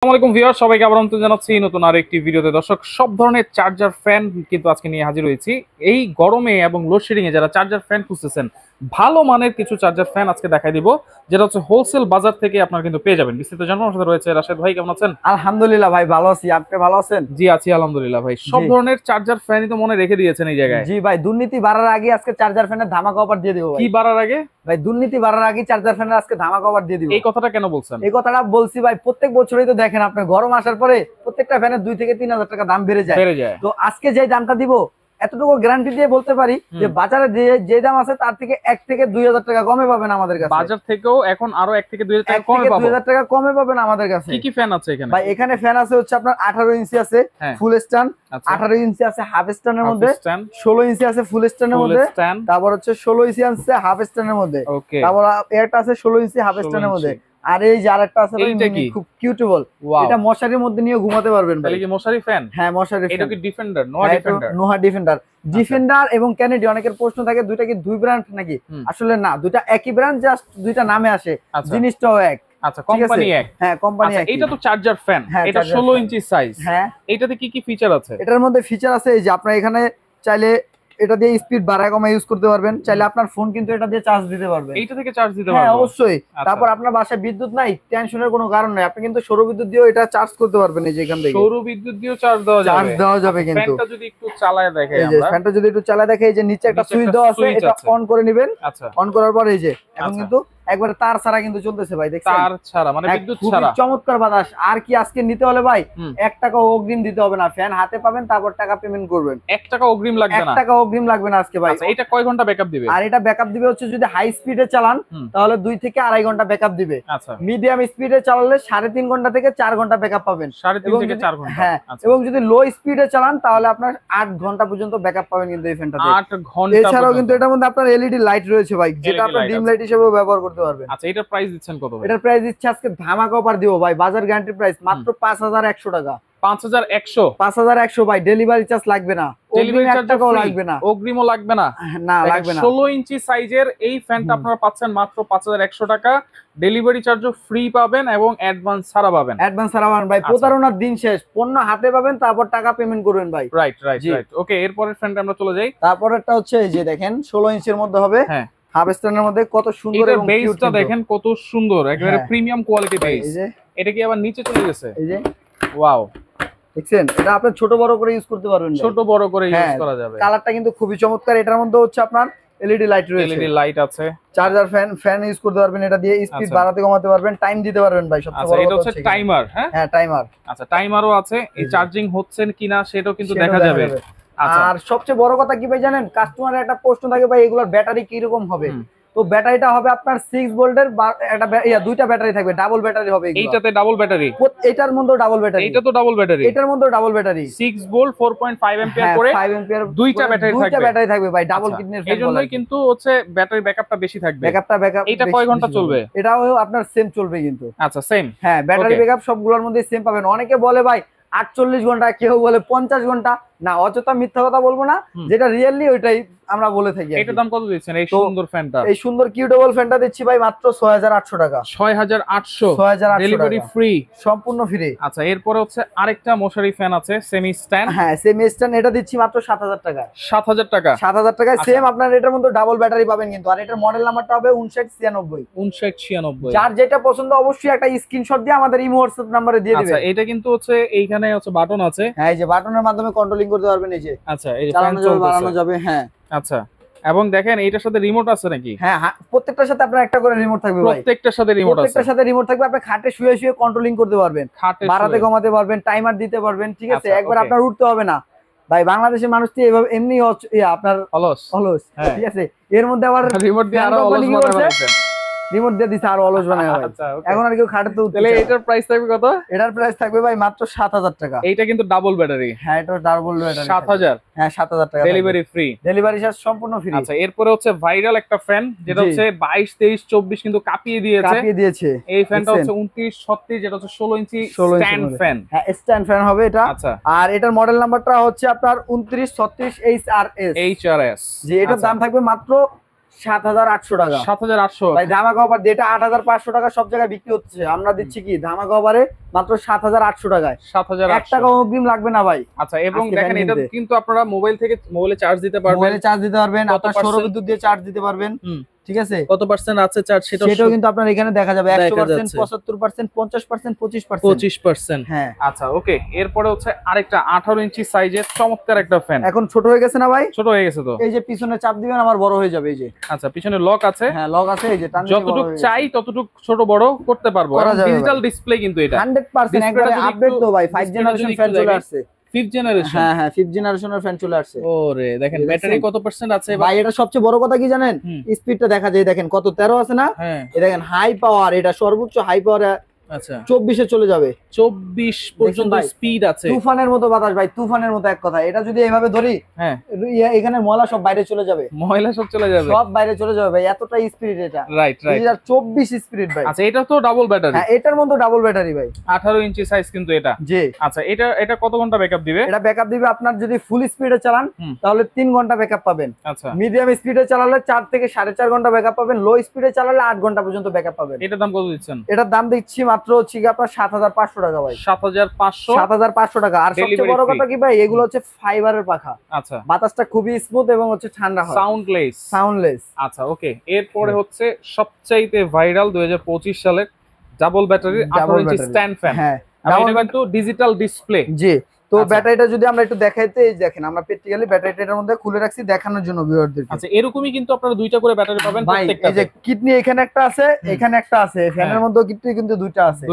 আসসালামু আলাইকুম ভিউয়ার, সবাইকে আবার আমন্ত্রণ জানাচ্ছি নতুন আরেকটি ভিডিওতে। দর্শক, সব ধরনের চার্জার ফ্যান কিন্তু আজকে নিয়ে হাজির হয়েছি। এই গরমে এবং লোডশেডিং এ যারা চার্জার ফ্যান খুঁজতেছেন, ভালো মানের কিছু চার্জার ফ্যান আজকে দেখাই দিব, যেটা হচ্ছে হোলসেল বাজার থেকে আপনারা কিন্তু পেয়ে যাবেন। বিস্তারিত জানার সাথে রয়েছে রাশেদ ভাই। কেমন আছেন? আলহামদুলিল্লাহ ভাই, ভালো আছি। আপনি ভালো আছেন? জি আছি আলহামদুলিল্লাহ ভাই। সব ধরনের চার্জার ফ্যানই তো মনে রেখে দিয়েছেন এই জায়গায়। জি ভাই, দুর্নীতি বাড়ার আগে আজকে চার্জার ফ্যানের ধামাকা অফার দিয়ে দিব। কি বাড়ার আগে? ভাই দুর্নীতি বাড়ার আগে চার্জার ফ্যানের আজকে ধামাকা অফার দিয়ে দিব। এই কথাটা কেন বলছেন? এই কথাটা বলছি ভাই, প্রত্যেক বছরই তো দেখেন আপনি, গরম আসার পরে প্রত্যেকটা ফ্যানের 2 থেকে 3 হাজার টাকা দাম বেড়ে যায়। তো আজকে যে দামটা দিব, এতটুকু গ্যারান্টি দিয়ে বলতে পারি যে বাজারে যে দাম আছে তার থেকে 1 থেকে 2 হাজার টাকা কমে পাবেন আমাদের কাছে। বাজার থেকেও এখন আরো 1 থেকে 2 হাজার টাকা কমে পাবো। 2 হাজার টাকা কমে পাবেন আমাদের কাছে। কি কি ফ্যান আছে এখানে? ভাই এখানে ফ্যান আছে হচ্ছে আপনার 18 ইঞ্চি আছে ফুল স্ট্যান্ড, 18 ইঞ্চি আছে হাফ স্ট্যান্ডের মধ্যে, 16 ইঞ্চি আছে ফুল স্ট্যান্ডের মধ্যে, তারপর হচ্ছে 16 ইঞ্চি আছে হাফ স্ট্যান্ডের মধ্যে, তারপর একটা আছে 16 ইঞ্চি হাফ স্ট্যান্ডের মধ্যে। আর এই যে আরেকটা আছে খুব কিউটেবল, এটা মশারির মধ্যে নিয়ে ঘুমাতে পারবেন ভাই। তাহলে কি মশারি ফ্যান? হ্যাঁ মশারি ফ্যান। এটা কি defender? Noha defender. Noha defender. Defender এবং ক্যানেডি, অনেকের প্রশ্ন থাকে দুইটা কি দুই ব্র্যান্ড নাকি? আসলে না, দুইটা একই ব্র্যান্ড, জাস্ট দুইটা নামে আসে, জিনিসটাও এক। আচ্ছা, কোম্পানি এক। হ্যাঁ কোম্পানি এক। এটা তো চার্জার ফ্যান, এটা 16 ইঞ্চি সাইজ। হ্যাঁ, এটাতে কি কি ফিচার আছে? এটার মধ্যে ফিচার আছে এই যে আপনারা এখানে চাইলে এটা দিয়ে স্পিড বাড়ায় কমায় ইউজ করতে পারবেন, চাইলে আপনার ফোন কিন্তু এটা দিয়ে চার্জ দিতে পারবেন। এইটা থেকে চার্জ দিতে পারবেন? হ্যাঁ অবশ্যই। তারপর আপনার বাসায় বিদ্যুৎ নাই, টেনশনের কোনো কারণ নাই, আপনি কিন্তু সৌর বিদ্যুৎ দিয়েও এটা চার্জ করতে পারবেন। এই যে এখান থেকে সৌর বিদ্যুৎ দিয়েও চার্জ দেওয়া যাবে। কিন্তু ফ্যানটা যদি একটু চালায় দেখাই আমরা, ফ্যানটা যদি একটু চালায় দেখাই, এই যে নিচে একটা সুইচ দেওয়া আছে, এটা অন করে নেবেন। আচ্ছা, অন করার পর এই যে এখন কিন্তু একবারে তার ছাড়া কিন্তু চলতেছে ভাই, দেখছেন? তার ছাড়া মানে বিদ্যুৎ ছাড়া। চমৎকার বাতাস। আর কি আজকে নিতে হলে ভাই 1 টাকা অগ্রিম দিতে হবে না, ফ্যান হাতে পাবেন, তারপর টাকা পেমেন্ট করবেন। 1 টাকা অগ্রিম লাগবে না? 1 টাকা অগ্রিম লাগবে না আজকে ভাই। আচ্ছা, এটা কয় ঘন্টা ব্যাকআপ দিবে? আর এটা ব্যাকআপ দিবে হচ্ছে যদি হাই স্পিডে চালান তাহলে 2 থেকে 2.5 ঘন্টা ব্যাকআপ দিবে। আচ্ছা, মিডিয়াম স্পিডে চালালে 3.5 ঘন্টা থেকে 4 ঘন্টা ব্যাকআপ পাবেন। 3.5 থেকে 4 ঘন্টা। হ্যাঁ, এবং যদি লো স্পিডে চালান তাহলে আপনার 8 ঘন্টা পর্যন্ত ব্যাকআপ পাবেন কিন্তু এই ফ্যানটাতে। 8 ঘন্টা। এছাড়াও কিন্তু এটার মধ্যে আপনার এলইডি লাইট রয়েছে ভাই, যেটা আপনি ডিম লাইট হিসেবেও ব্যবহার করতে পারবেন। আচ্ছা, এটা প্রাইস দিচ্ছেন কত ভাই? এটার প্রাইস দিচ্ছে আজকে ধামাকা অফার দিব ভাই, বাজার গ্যারান্টি প্রাইস মাত্র 5100 টাকা। 5100? 5100 ভাই, ডেলিভারি চার্জ লাগবে না, ডেলিভারি চার্জও লাগবে না, অগ্রিমও লাগবে না। না লাগবে না। 16 ইঞ্চি সাইজের এই ফ্যানটা আপনারা পাচ্ছেন মাত্র 5100 টাকা। ডেলিভারি চার্জও ফ্রি পাবেন এবং অ্যাডভান্স ছাড়া পাবেন। অ্যাডভান্স ছাড়া পাবেন ভাই, প্রতারণার দিন শেষ, পণ্য হাতে পাবেন তারপর টাকা পেমেন্ট করবেন ভাই। Right right right. ওকে, এরপরের ফ্যানটা আমরা চলে যাই। তারপরটা হচ্ছে এই যে দেখেন 16 ইঞ্চির মধ্যে হবে। হ্যাঁ, হাফ স্ট্যান্ডের মধ্যে কত সুন্দর, এবং বেসটা দেখেন কত সুন্দর, একেবারে প্রিমিয়াম কোয়ালিটি বেস। এটা কি আবার নিচে চলে গেছে? এই যে ওয়াও, দেখছেন? এটা আপনি ছোট বড় করে ইউজ করতে পারবেন, ছোট বড় করে ইউজ করা যাবে। কালারটা কিন্তু খুবই চমৎকার। এটার মধ্যে হচ্ছে আপনার এলইডি লাইট রয়েছে, এলইডি লাইট আছে, চার্জার ফ্যান ইউজ করতে পারবেন, এটা দিয়ে স্পিড বাড়াতে কমাতে পারবেন, টাইম দিতে পারবেন ভাই। সবচেয়ে বড় কথা এটা হচ্ছে টাইমার। হ্যাঁ টাইমার। আচ্ছা, টাইমারও আছে। এই চার্জিং হচ্ছে কিনা সেটাও কিন্তু দেখা যাবে। আর সবচেয়ে বড় কথা কি ভাই জানেন, কাস্টমারের একটা প্রশ্ন থাকে ভাই, এগুলোর ব্যাটারি কি রকম হবে? তো ব্যাটারিটা হবে আপনার 6 ভোল্টের, একটা দুইটা ব্যাটারি থাকবে, ডাবল ব্যাটারি হবে। এইটাতে ডাবল ব্যাটারি? এটার মধ্যে ডাবল ব্যাটারি। এটা তো ডাবল ব্যাটারি। এটার মধ্যে ডাবল ব্যাটারি, 6 ভোল্ট 4.5 অ্যাম্পিয়ার করে 5 অ্যাম্পিয়ার দুইটা ব্যাটারি থাকবে ভাই, ডাবল কিডনির ফ্যান। এজন্যই কিন্তু হচ্ছে ব্যাটারি ব্যাকআপটা বেশি থাকবে। ব্যাকআপ এটা কয় ঘন্টা চলবে? এটাও আপনার সেম চলবে কিন্তু। আচ্ছা, সেম। হ্যাঁ, ব্যাটারি ব্যাকআপ সবগুলোর মধ্যে সেম পাবেন। অনেকে বলে ভাই 48 ঘন্টা, কেউ বলে 50 ঘন্টা। না, অযথা মিথ্যা কথা বলবো না, যেটা রিয়েলি ওইটাই আমরা বলে থাকি। এটার দাম কত দিচ্ছেন এই সুন্দর ফ্যানটা? এই সুন্দর কিউটেবল ফ্যানটা দিচ্ছি ভাই মাত্র 6800 টাকা। 6800 ডেলিভারি ফ্রি, সম্পূর্ণ ফ্রি। আচ্ছা, এরপরে হচ্ছে আরেকটা মশারি ফ্যান আছে, সেমি স্ট্যান্ড। হ্যাঁ, সেমি স্ট্যান্ড, এটা দিচ্ছি মাত্র 7000 টাকা। 7000 টাকা? 7000 টাকায় সেম আপনার এটার মধ্যে ডাবল ব্যাটারি পাবেন কিন্তু। আর এটার মডেল নাম্বারটা হবে 5996। 5996। যার যেটা পছন্দ অবশ্যই একটা স্ক্রিনশট দিয়ে আমাদের ইমো হোয়াটসঅ্যাপ নম্বরে দিয়ে দিবেন। আচ্ছা, এটা কিন্তু হচ্ছে এইখানে হচ্ছে বাটন আছে। হ্যাঁ, এই যে বাটনের মাধ্যমে কন্ট্রোলিং করতে পারবেন। এই যে আচ্ছা, এই যে চালানো যাবে, বাড়ানো যাবে। হ্যাঁ, আচ্ছা, এবং দেখেন এইটার সাথে রিমোট আছে নাকি? হ্যাঁ, প্রত্যেকটার সাথে আপনার একটা করে রিমোট থাকবে ভাই। প্রত্যেকটার সাথে রিমোট আছে? প্রত্যেকটার সাথে রিমোট থাকবে। আপনি খাটে শুয়ে শুয়ে কন্ট্রোলিং করতে পারবেন, বাড়াতে কমাতে পারবেন, টাইমার দিতে পারবেন। ঠিক আছে, একবার আপনার উঠতে হবে না ভাই। বাংলাদেশের মানুষ তো এভাবে এমনি আপনার অলস। ঠিক আছে, এর মধ্যে আবার রিমোট দিয়ে আরো অলস বানাবেন। রিমোট দিয়ে দিছে আরো অলস বানায় ভাই। এখন আর কেউ খাটে তো। তাহলে এটার প্রাইস থাকবে কত? এটার প্রাইস থাকবে ভাই মাত্র 7000 টাকা। এইটা কিন্তু ডাবল ব্যাটারি? হ্যাঁ, এটা ডাবল ব্যাটারি। 7000? হ্যাঁ, 7000 টাকা। Delivery free? ডেলিভারি চার্জ সম্পূর্ণ ফ্রি। আচ্ছা, এরপরে হচ্ছে ভাইরাল একটা ফ্যান, যেটা হচ্ছে 22, 23, 24 কিন্তু কাঁপিয়ে দিয়েছে। এই ফ্যানটা হচ্ছে 29, 36, যেটা হচ্ছে 16 ইঞ্চি স্ট্যান্ড ফ্যান। হ্যাঁ, স্ট্যান্ড ফ্যান হবে এটা। আচ্ছা, আর এটার মডেল নাম্বারটা হচ্ছে আপনার 2936 HRS। HRS, যে এটার দাম থাকবে মাত্র 7,800 টাকা। 7,800 ভাই ধামাকা অফার, যেটা 8,500 টাকা সব জায়গায় বিক্রি হচ্ছে, আমরা দিচ্ছি কি ধামাকা অফারে মাত্র 7,800 টাকায়। 7,800 1 টাকা অগ্রিম লাগবে না ভাই। আচ্ছা, এবং দেখেন এটা কিন্তু আপনারা মোবাইলে চার্জ দিতে পারবেন, আপনার সৌরবিদ্যুৎ দিয়ে চার্জ দিতে পারবেন। ঠিক আছে, কত পার্সেন্ট আছে চার্জ সেটাও কিন্তু আপনার এখানে দেখা যাবে। 100%, 75%, 50%, 25%। হ্যাঁ, আচ্ছা ওকে। এরপরে হচ্ছে আরেকটা 18 ইঞ্চি সাইজের চমৎকার একটা ফ্যান। এখন ছোট হয়ে গেছে না ভাই? ছোট হয়ে গেছে তো। এই যে পিছনে চাপ দিবেন আমার বড় হয়ে যাবে, এই যে। আচ্ছা, পিছনে লক আছে। হ্যাঁ, লক আছে, এই যে যতটুকু চাই ততটুকু ছোট বড় করতে পারবো। ডিজিটাল ডিসপ্লে কিন্তু এটা 100% একবারে আপডেট তো ভাই। 5 জেনারেশন ফ্যান চলে আসছে। 5th generation. হ্যাঁ 5th জেনারেশনের ফ্যান চলে আসছে। ওরে দেখেন ব্যাটারি কত পার্সেন্ট আছে ভাই। এটা সবচেয়ে বড় কথা কি জানেন? স্পিডটা দেখা যায়, দেখেন কত 13 আছে না? হ্যাঁ, এই দেখেন হাই পাওয়ার, এটা সর্বোচ্চ হাই পাওয়ার। আচ্ছা 24 এ চলে যাবে। 24 পর্যন্ত স্পিড আছে। তুফানের মতো বাতাস ভাই, তুফানের মতো এক কথা। এটা যদি এভাবে ধরি, হ্যাঁ, এখানে ময়লা সব বাইরে চলে যাবে। ময়লা সব চলে যাবে, সব বাইরে চলে যাবে ভাই, এতটাই স্পিড এটা। রাইট। 2024 স্পিড ভাই। আচ্ছা, এটা তো ডাবল ব্যাটারি। হ্যাঁ, এটার মতো ডাবল ব্যাটারি ভাই। 18 ইঞ্চি সাইজ কিন্তু এটা। জি। আচ্ছা, এটা কত ঘন্টা ব্যাকআপ দিবে? এটা ব্যাকআপ দিবে আপনার যদি ফুল স্পিডে চালান তাহলে 3 ঘন্টা ব্যাকআপ পাবেন। আচ্ছা, মিডিয়াম স্পিডে চালালে 4 থেকে 4.5 ঘন্টা ব্যাকআপ পাবেন। লো স্পিডে চালালে 8 ঘন্টা পর্যন্ত ব্যাকআপ পাবেন। এটার দাম কত দিচ্ছেন? এটার দাম দিচ্ছি মাত্র হচ্ছে কি আপনার 7,500 টাকা ভাই। 7,500 টাকা। আর সবচেয়ে বড় কথা কি ভাই, এগুলো হচ্ছে ফাইবারের পাখা। আচ্ছা, বাতাসটা খুবই স্মুথ এবং হচ্ছে ঠান্ডা হয়, সাউন্ডলেস। আচ্ছা ওকে। এরপরে হচ্ছে সবচাইতে ভাইরাল 2025 সালের ডাবল ব্যাটারি 18 ইঞ্চি স্ট্যান্ড ফ্যান। হ্যাঁ, এটা কিন্তু ডিজিটাল ডিসপ্লে। জি। তো ব্যাটারিটা যদি আমরা একটু দেখাইতে, এই দেখেন আমরা প্র্যাকটিক্যালি ব্যাটারিটা এর মধ্যে খুলে রাখছি দেখানোর জন্য ভিউয়ারদেরকে। আচ্ছা, এরকমই কিন্তু আপনারা দুইটা করে ব্যাটারি পাবেন প্রত্যেকটা। এই যে কিডনি এখানে একটা আছে, এখানে একটা আছে, ফ্যানের মধ্যে কিডনি কিন্তু দুইটা আছে।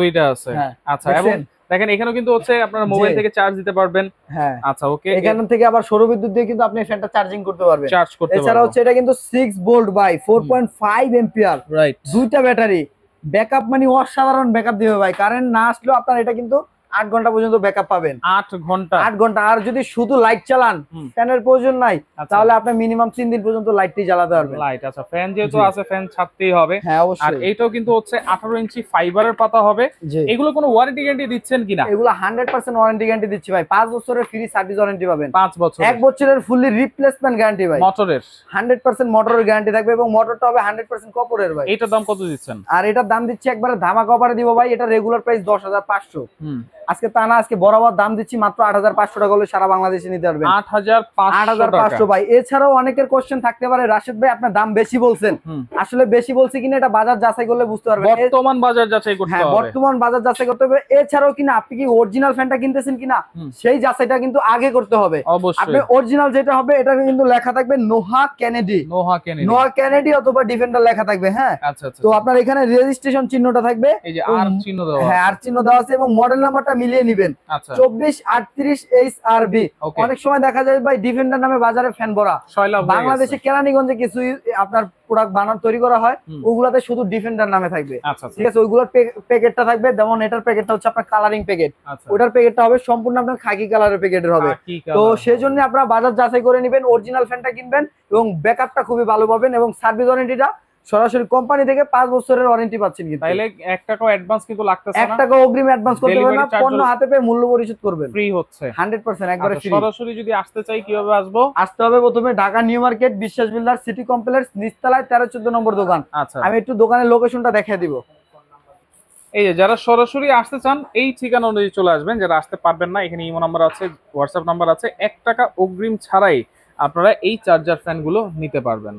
আচ্ছা, এবং দেখেন এখানেও কিন্তু হচ্ছে আপনারা মোবাইল থেকে চার্জ দিতে পারবেন। হ্যাঁ, আচ্ছা ওকে। এখান থেকে আবার সৌরবিদ্যুৎ দিয়ে কিন্তু আপনি ফ্যানটা চার্জিং করতে পারবেন। এছাড়া হচ্ছে এটা কিন্তু 6 ভোল্ট বাই 4.5 এম্পিয়ার। রাইট, দুইটা ব্যাটারি। ব্যাকআপ মানে অসাধারণ ব্যাকআপ দিবে ভাই। কারেন্ট না আসলেও আপনার এটা কিন্তু 8 ঘন্টা পর্যন্ত ব্যাকআপ পাবেন। 8 ঘন্টা। আর যদি শুধু লাইট চালান, ফ্যানের প্রয়োজন নাই, তাহলে আপনি মিনিমাম 3 দিন পর্যন্ত লাইটটি জ্বালাতে পারবেন। আচ্ছা, ফ্যান যেহেতু আছে ফ্যান ছাড়তেই হবে। হ্যাঁ, অবশ্যই। আর এইটাও কিন্তু হচ্ছে 18 ইঞ্চি ফাইবারের পাতা হবে। এগুলো কোনো ওয়ারেন্টি গ্যারান্টি দিচ্ছেন কিনা? এগুলো 100% ওয়ারেন্টি গ্যারান্টি দিচ্ছি ভাই। 5 বছরের ফ্রি সার্ভিস ওয়ারেন্টি পাবেন। 5 বছর। 1 বছরের ফুললি রিপ্লেসমেন্ট গ্যারান্টি ভাই। মোটরের 100% মোটরের গ্যারান্টি থাকবে এবং মোটরটা হবে 100% কপারের ভাই। এটার দাম কত দিচ্ছেন? আর এটার দাম দিচ্ছি একবারে ধামাকা অফারে দিব ভাই। এটা রেগুলার প্রাইস 10,500। আজকে তা না, আজকে বরাবর দাম দিচ্ছি মাত্র 8,500 টাকা হলে সারা বাংলাদেশে নিতে পারবেন। 8,500 ভাই। এছাড়াও অনেকের কোশ্চেন থাকতে পারে, রাশেদ ভাই আপনার দাম বেশি বলছেন। আসলে বেশি বলছি কিনা এটা বাজার যাচাই করলে বুঝতে পারবেন। বর্তমান বাজার যাচাই করতে হবে। হ্যাঁ, বর্তমান বাজার যাচাই করতে হবে। এছাড়াও কিনা আপনি কি অরিজিনাল ফ্যানটা কিনতেছেন কিনা সেই যাচাইটা কিন্তু আগে করতে হবে। আপনি অরিজিনাল যেটা হবে এটা কিন্তু লেখা থাকবে নোহা কেনেডি অথবা ডিফেন্ডার লেখা থাকবে। হ্যাঁ, তো আপনার এখানে রেজিস্ট্রেশন চিহ্নটা থাকবে। এই যে আর চিহ্ন দেওয়া। হ্যাঁ, আর চিহ্ন দেওয়া আছে এবং মডেল নাম্বারটা মিলিয়ে নেবেন। 2438 HRB। অনেক সময় দেখা যায় ভাই ডিফেন্ডার নামে বাজারে ফ্যান ভরা। বাংলাদেশে কেরানীগঞ্জে কিছু আপনার প্রোডাক্ট বানানো তৈরি করা হয়, ওগুলাতে শুধু ডিফেন্ডার নামে থাকবে। ঠিক আছে, ওইগুলোর প্যাকেটটা থাকবে। যেমন এটার প্যাকেটটা হচ্ছে আপনার কালারিং প্যাকেট, ওটার প্যাকেটটা হবে সম্পূর্ণ আপনার খাকি কালারের প্যাকেটের হবে। তো সেজন্য আপনারা বাজার যাচাই করে নেবেন, অরিজিনাল ফ্যানটা কিনবেন এবং ব্যাকআপটা খুবই ভালো পাবেন এবং সার্ভিস ওয়ারেন্টিটা সরাসরি কোম্পানি থেকে 5 বছরের ওয়ারেন্টি পাচ্ছেন। কিন্তু তাইলে 1 টাকাও অ্যাডভান্স কিন্তু লাগতেছে না। 1 টাকা অগ্রিম অ্যাডভান্স করতে হবে না, পণ্য হাতে পেয়ে মূল্য পরিশোধ করবেন। ফ্রি হচ্ছে 100% একবারে ফ্রি। সরাসরি যদি আসতে চাই কিভাবে আসবো? আসতে হবে প্রথমে ঢাকা নিউ মার্কেট বিশ্বাস বিল্ডার সিটি কমপ্লেক্স নিচতলায় 13-14 নম্বর দোকান। আচ্ছা, আমি একটু দোকানের লোকেশনটা দেখিয়ে দিব। এই যে যারা সরাসরি আসতে চান এই ঠিকানা অনুযায়ী চলে আসবেন। যারা আসতে পারবেন না, এখানে ইমো নাম্বার আছে, হোয়াটসঅ্যাপ নাম্বার আছে। 1 টাকা অগ্রিম ছাড়াই আপনারা এই চার্জার ফ্যান গুলো নিতে পারবেন।